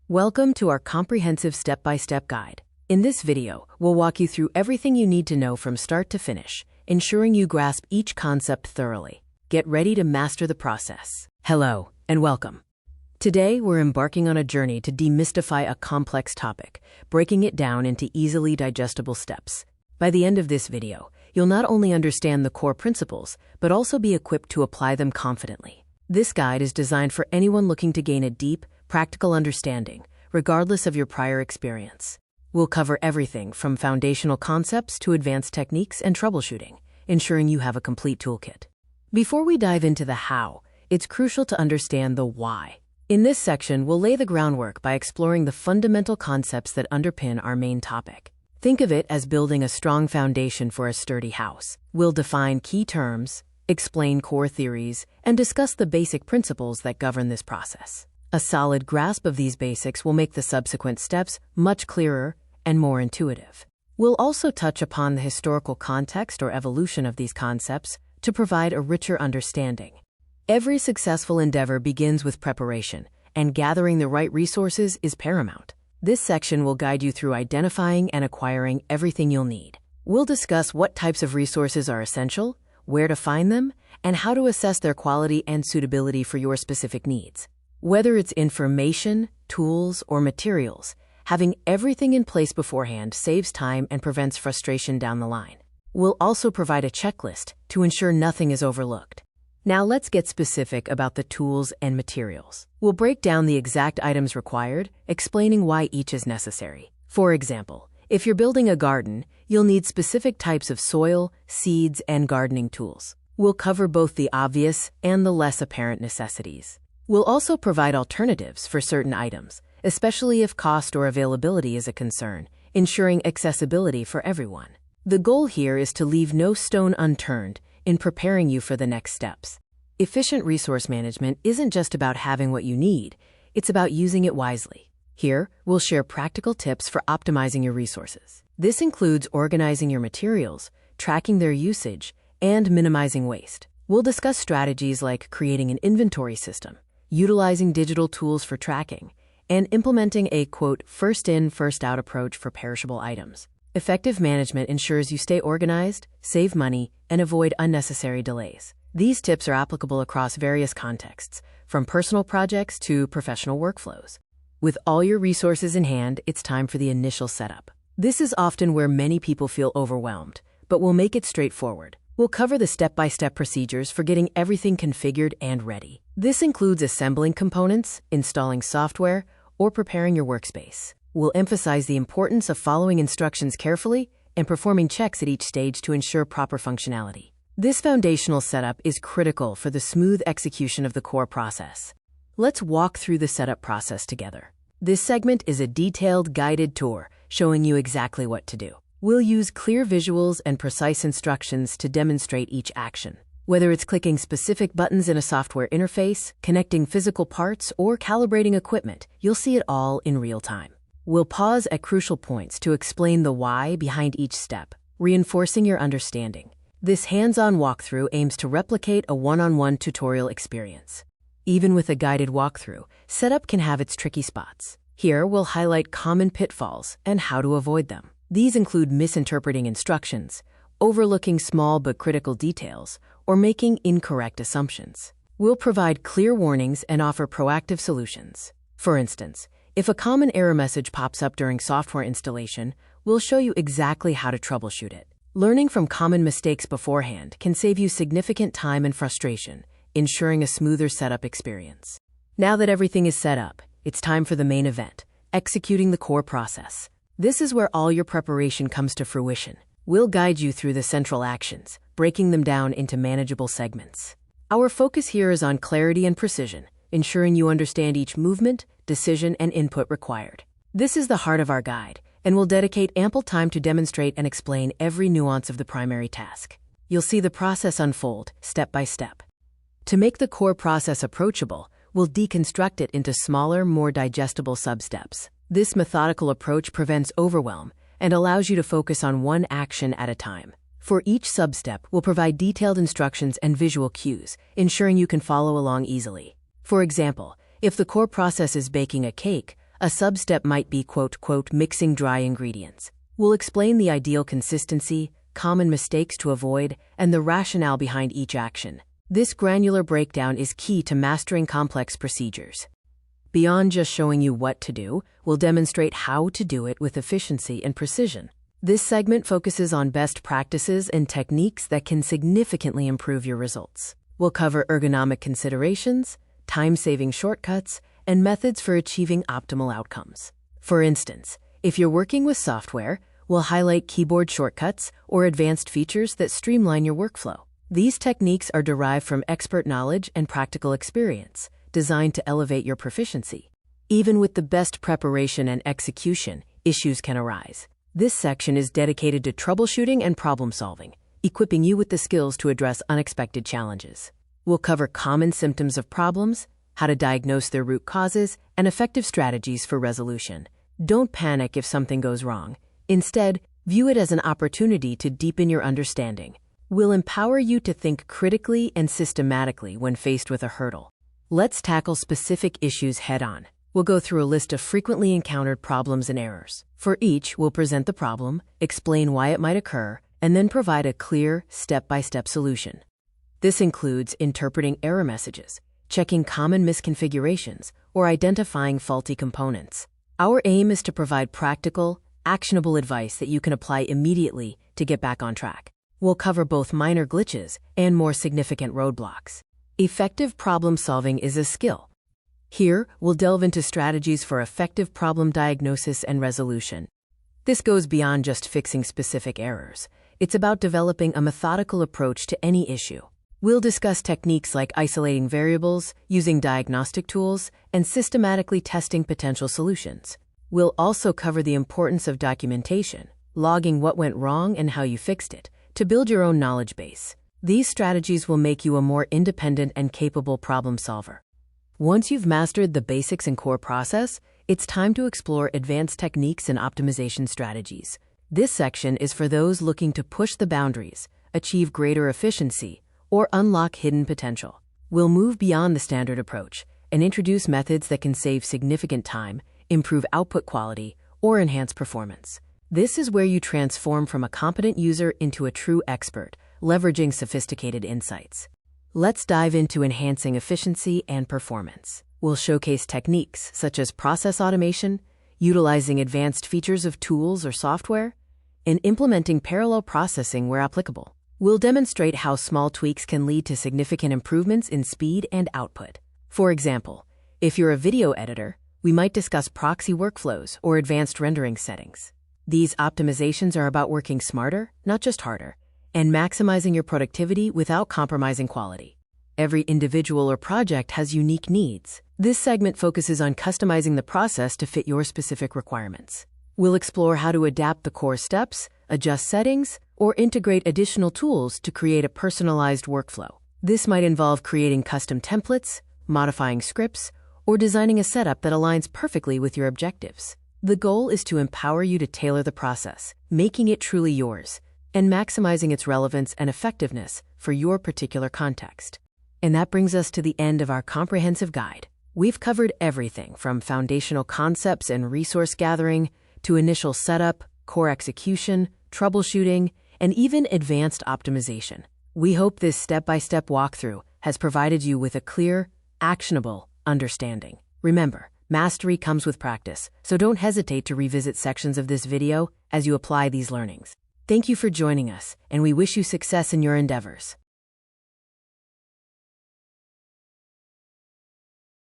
Welcome to our comprehensive step-by-step guide. In this video, we'll walk you through everything you need to know from start to finish, ensuring you grasp each concept thoroughly. Get ready to master the process. Hello, and welcome. Today, we're embarking on a journey to demystify a complex topic, breaking it down into easily digestible steps. By the end of this video, you'll not only understand the core principles, but also be equipped to apply them confidently. This guide is designed for anyone looking to gain a deep, practical understanding, regardless of your prior experience. We'll cover everything from foundational concepts to advanced techniques and troubleshooting, ensuring you have a complete toolkit. Before we dive into the how, it's crucial to understand the why. In this section, we'll lay the groundwork by exploring the fundamental concepts that underpin our main topic. Think of it as building a strong foundation for a sturdy house. We'll define key terms, explain core theories, and discuss the basic principles that govern this process. A solid grasp of these basics will make the subsequent steps much clearer and more intuitive. We'll also touch upon the historical context or evolution of these concepts to provide a richer understanding. Every successful endeavor begins with preparation, and gathering the right resources is paramount. This section will guide you through identifying and acquiring everything you'll need. We'll discuss what types of resources are essential, where to find them, and how to assess their quality and suitability for your specific needs. Whether it's information, tools, or materials, having everything in place beforehand saves time and prevents frustration down the line. We'll also provide a checklist to ensure nothing is overlooked. Now let's get specific about the tools and materials. We'll break down the exact items required, explaining why each is necessary. For example, if you're building a garden, you'll need specific types of soil, seeds, and gardening tools. We'll cover both the obvious and the less apparent necessities. We'll also provide alternatives for certain items, especially if cost or availability is a concern, ensuring accessibility for everyone. The goal here is to leave no stone unturned in preparing you for the next steps. Efficient resource management isn't just about having what you need, it's about using it wisely. Here, we'll share practical tips for optimizing your resources. This includes organizing your materials, tracking their usage, and minimizing waste. We'll discuss strategies like creating an inventory system, utilizing digital tools for tracking, and implementing a, quote, first-in, first-out approach for perishable items. Effective management ensures you stay organized, save money, and avoid unnecessary delays. These tips are applicable across various contexts, from personal projects to professional workflows. With all your resources in hand, it's time for the initial setup. This is often where many people feel overwhelmed, but we'll make it straightforward. We'll cover the step-by-step procedures for getting everything configured and ready. This includes assembling components, installing software, or preparing your workspace. We'll emphasize the importance of following instructions carefully and performing checks at each stage to ensure proper functionality. This foundational setup is critical for the smooth execution of the core process. Let's walk through the setup process together. This segment is a detailed, guided tour showing you exactly what to do. We'll use clear visuals and precise instructions to demonstrate each action. Whether it's clicking specific buttons in a software interface, connecting physical parts, or calibrating equipment, you'll see it all in real time. We'll pause at crucial points to explain the why behind each step, reinforcing your understanding. This hands-on walkthrough aims to replicate a one-on-one tutorial experience. Even with a guided walkthrough, setup can have its tricky spots. Here, we'll highlight common pitfalls and how to avoid them. These include misinterpreting instructions, overlooking small but critical details, or making incorrect assumptions. We'll provide clear warnings and offer proactive solutions. For instance, if a common error message pops up during software installation, we'll show you exactly how to troubleshoot it. Learning from common mistakes beforehand can save you significant time and frustration, ensuring a smoother setup experience. Now that everything is set up, it's time for the main event, executing the core process. This is where all your preparation comes to fruition. We'll guide you through the central actions, breaking them down into manageable segments. Our focus here is on clarity and precision, ensuring you understand each movement, decision, and input required. This is the heart of our guide, and we'll dedicate ample time to demonstrate and explain every nuance of the primary task. You'll see the process unfold, step by step. To make the core process approachable, we'll deconstruct it into smaller, more digestible sub-steps. This methodical approach prevents overwhelm and allows you to focus on one action at a time. For each sub-step, we'll provide detailed instructions and visual cues, ensuring you can follow along easily. For example, if the core process is baking a cake, A sub-step might be mixing dry ingredients. We'll explain the ideal consistency, common mistakes to avoid, and the rationale behind each action. This granular breakdown is key to mastering complex procedures. Beyond just showing you what to do, we'll demonstrate how to do it with efficiency and precision. This segment focuses on best practices and techniques that can significantly improve your results. We'll cover ergonomic considerations, time-saving shortcuts, and methods for achieving optimal outcomes. For instance, if you're working with software, we'll highlight keyboard shortcuts or advanced features that streamline your workflow. These techniques are derived from expert knowledge and practical experience, designed to elevate your proficiency. Even with the best preparation and execution, issues can arise. This section is dedicated to troubleshooting and problem-solving, equipping you with the skills to address unexpected challenges. We'll cover common symptoms of problems, how to diagnose their root causes, and effective strategies for resolution. Don't panic if something goes wrong. Instead, view it as an opportunity to deepen your understanding. We'll empower you to think critically and systematically when faced with a hurdle. Let's tackle specific issues head-on. We'll go through a list of frequently encountered problems and errors. For each, we'll present the problem, explain why it might occur, and then provide a clear, step-by-step solution. This includes interpreting error messages, checking common misconfigurations, or identifying faulty components. Our aim is to provide practical, actionable advice that you can apply immediately to get back on track. We'll cover both minor glitches and more significant roadblocks. Effective problem-solving is a skill. Here, we'll delve into strategies for effective problem diagnosis and resolution. This goes beyond just fixing specific errors. It's about developing a methodical approach to any issue. We'll discuss techniques like isolating variables, using diagnostic tools, and systematically testing potential solutions. We'll also cover the importance of documentation, logging what went wrong and how you fixed it, to build your own knowledge base. These strategies will make you a more independent and capable problem solver. Once you've mastered the basics and core process, it's time to explore advanced techniques and optimization strategies. This section is for those looking to push the boundaries, achieve greater efficiency, or unlock hidden potential. We'll move beyond the standard approach and introduce methods that can save significant time, improve output quality, or enhance performance. This is where you transform from a competent user into a true expert, leveraging sophisticated insights. Let's dive into enhancing efficiency and performance. We'll showcase techniques such as process automation, utilizing advanced features of tools or software, and implementing parallel processing where applicable. We'll demonstrate how small tweaks can lead to significant improvements in speed and output. For example, if you're a video editor, we might discuss proxy workflows or advanced rendering settings. These optimizations are about working smarter, not just harder, and maximizing your productivity without compromising quality. Every individual or project has unique needs. This segment focuses on customizing the process to fit your specific requirements. We'll explore how to adapt the core steps, adjust settings, or integrate additional tools to create a personalized workflow. This might involve creating custom templates, modifying scripts, or designing a setup that aligns perfectly with your objectives. The goal is to empower you to tailor the process, making it truly yours, and maximizing its relevance and effectiveness for your particular context. And that brings us to the end of our comprehensive guide. We've covered everything from foundational concepts and resource gathering to initial setup, core execution, troubleshooting, and even advanced optimization. We hope this step-by-step walkthrough has provided you with a clear, actionable understanding. Remember, mastery comes with practice, so don't hesitate to revisit sections of this video as you apply these learnings. Thank you for joining us, and we wish you success in your endeavors.